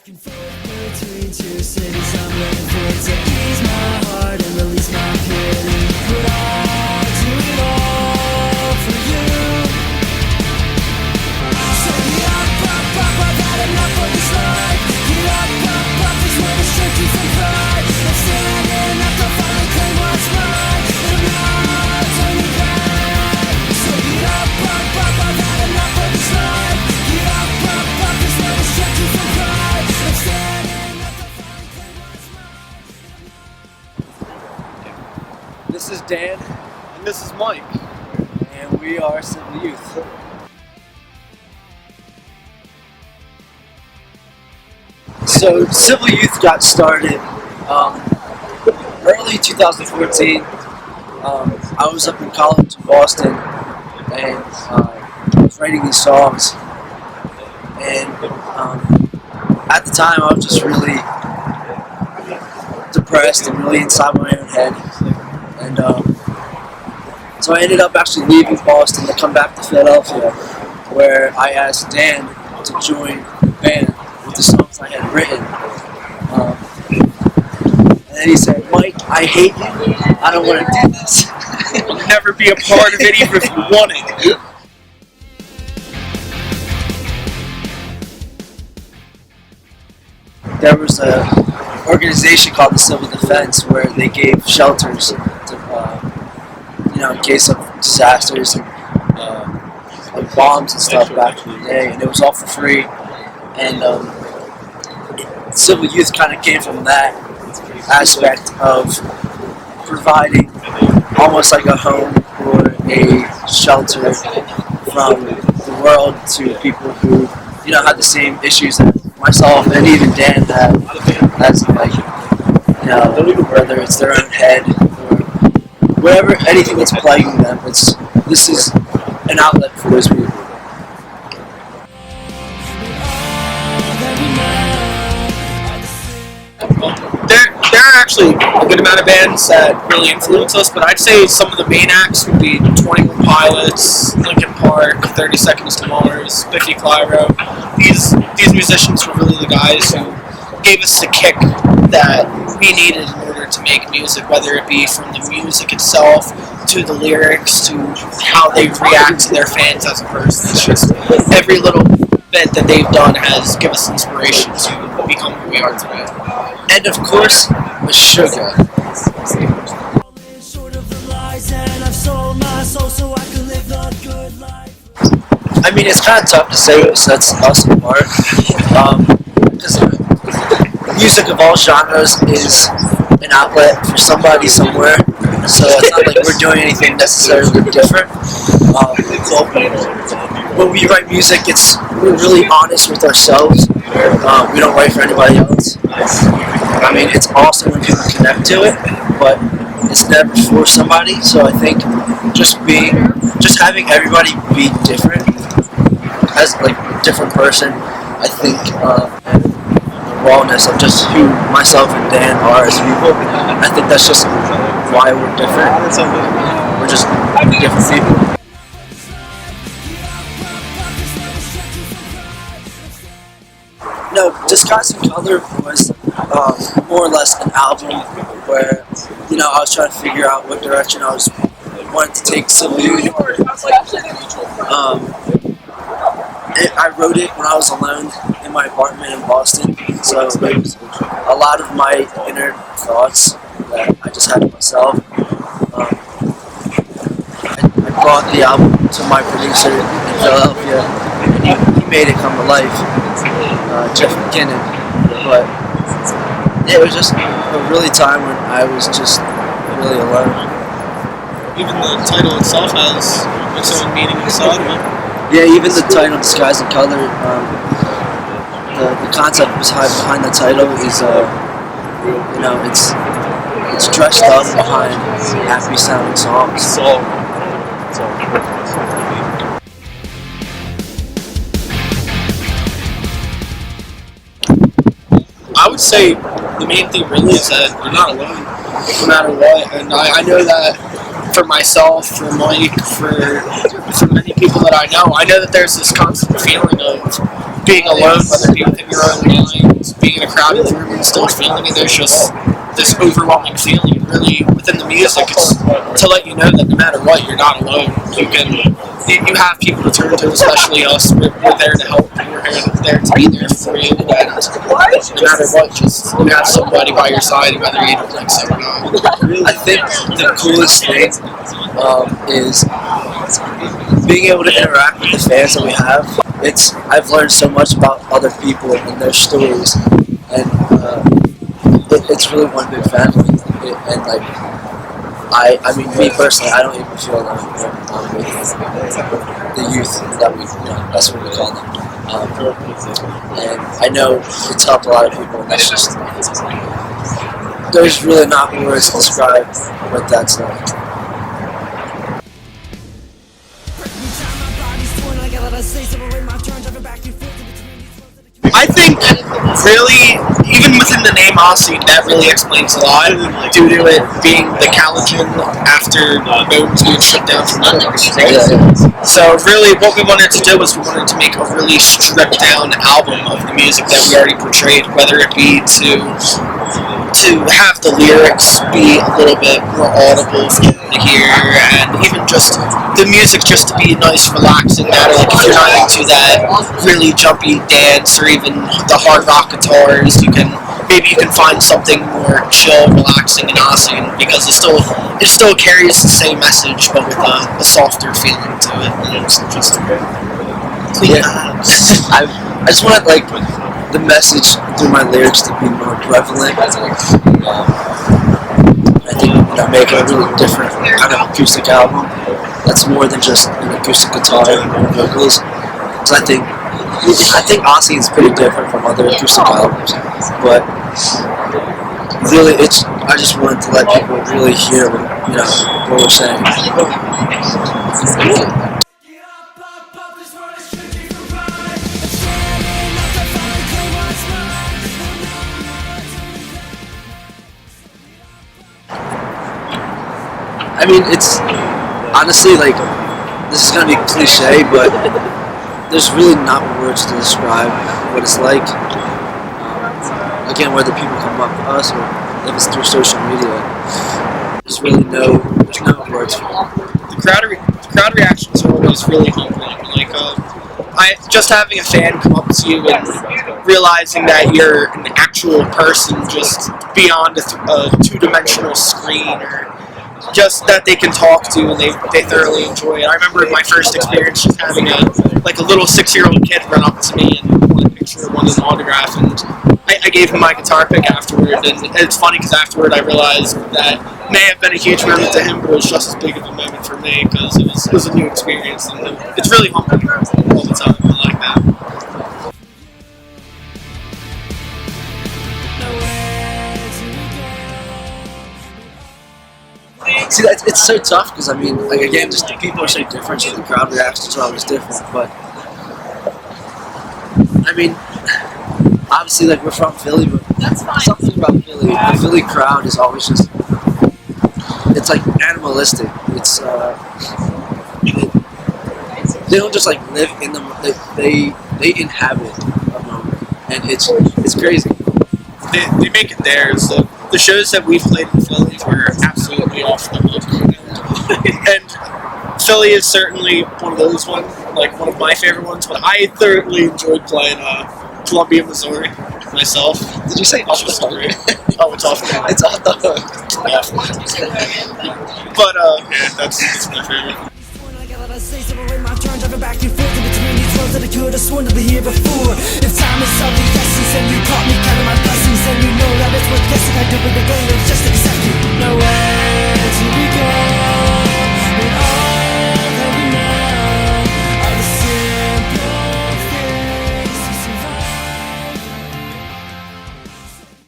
Back and forth between two cities, I'm living to ease my heart and release my pity. But I'll do it all for you. So get up, I've had enough of this life. Get up, there's no restricting from pride. I'm standing up to finally claim what's mine. And I'm not turning back. So get up, I've had enough of this life. Get up, there's no restricting from pride. I'm standing up to finally claim what's mine. This is Dan, And this is Mike. and we are Civil Youth. So, Civil Youth got started early 2014. I was up in college in Boston, and I was writing these songs. And at the time, I was just really depressed and really inside my own head. And so I ended up actually leaving Boston to come back to Philadelphia, where I asked Dan to join the band with the songs I had written. And then he said, "Mike, I hate you. I don't want to do this." I'll never be a part of it even if you wanted. There was an organization called the Civil Defense where they gave shelters to, in case of disasters and like bombs and stuff back in the day, and it was all for free. And Civil Youth kind of came from that aspect of providing almost like a home or a shelter from the world to people who had the same issues that myself and even Dan had, as like whether it's their own head or whatever, anything that's plaguing them. This is an outlet for those people. There are actually a good amount of bands that really influence us, but I'd say some of the main acts would be 21 Pilots, Linkin Park, 30 Seconds to Mars, Biffy Clyro. These musicians were really the guys who gave us the kick that we needed in order to make music, whether it be from the music itself to the lyrics to how they react to their fans as a person. It's just every little bit that they've done has given us inspiration to become who we are today. And of course, with Sugar. Short of the lies, and I've sold my soul so I can live the good life. I mean, it's kind of tough to say what sets us apart, because music of all genres is an outlet for somebody somewhere, so it's not like we're doing anything necessarily different. When we write music, we're really honest with ourselves. We don't write for anybody else. I mean, it's awesome when people connect to it, but it's never for somebody. So I think just having everybody be different, as like a different person, I think, and the rawness of just who myself and Dan are as people, I think that's just why we're different. We're just different people. No, Disguise in Color was more or less an album where, I was trying to figure out what direction I wanted to take Civil Youth. I wrote it when I was alone in my apartment in Boston, so it was a lot of my inner thoughts that I just had to myself. I brought the album to my producer in Philadelphia, and he made it come to life. Jeff McKinnon, but it was just a really time when I was just really alone. Even the title itself has its own meaning inside of it. Yeah, even the title, Disguise in Color, the concept behind the title is, it's dressed up behind happy sounding songs. I would say the main thing really is that you're not alone, no matter what. And I know that for myself, for Mike, for many people that I know that there's this constant feeling of being alone, whether it be within your own mind, being in a crowded room and still feeling it. There's just this overwhelming feeling really within the music. It's to let you know that no matter what, you're not alone. You have people to turn to, especially us. We're there to help. We're there to be there for you. And no matter what, just you have somebody by your side, whether you don't like so or not. I think the coolest thing is being able to interact with the fans that we have. I've learned so much about other people and their stories, and it's really one big family. And like, I mean, me personally, I don't even feel like I'm with the youth that that's what we call them. And I know it's helped a lot of people, and that's just, there's really not words to describe what that's like. I think really, even within the name Aussie, that really explains a lot due to it being the Calagen after Bones being stripped down from lyrics. So really what we wanted to do was we wanted to make a really stripped down album of the music that we already portrayed, whether it be to have the lyrics be a little bit more audible for you to hear, and even just the music just to be nice, relaxing, that like if you're not into that really jumpy dance or even the hard rock guitars, maybe you can find something more chill, relaxing, and Aussie, because it still carries the same message but with a softer feeling to it, and it's just clean. I just want like the message through my lyrics to be more prevalent. I think make a really different kind of acoustic album that's more than just an acoustic guitar and vocals. Because I think Aussie is pretty different from other acoustic albums, but really, I just wanted to let people really hear what we're saying. I mean, it's honestly like, this is gonna be cliche, but there's really not words to describe what it's like. Again, whether people come up to us or if it's through social media, there's no words for it. The crowd reactions are always really humbling. Like, just having a fan come up to you and realizing that you're an actual person just beyond a two-dimensional screen, or just that they can talk to and they thoroughly enjoy it. I remember my first experience just having a little 6-year-old kid run up to me and want a picture, wanted an autograph, and I gave him my guitar pick afterward. And it's funny because afterward I realized that may have been a huge moment to him, but it was just as big of a moment for me because it was a new experience, and it's really humbling all the time. I like that. See, it's so tough because I mean, like again, just the people are so different, so the crowd reactions are always different. But I mean, obviously, like we're from Philly, but something about Philly, the Philly crowd is always just, it's like animalistic. It's they don't just like live in the, they inhabit a moment, and it's crazy. They make it theirs. So the shows that we've played in Philly were absolutely off the hook. And Philly is certainly one of those ones, like one of my favorite ones, but I thoroughly enjoyed playing Columbia, Missouri myself. Did you say off the hook? Oh, it's off the hook. It's off the hook. Yeah. But yeah, that's my favorite. I say separate my turn, driving back and forth in between these roads that I could have sworn to be here before. If time is of the essence and you caught me counting my blessings, and you know that it's worth guessing I do with the goal.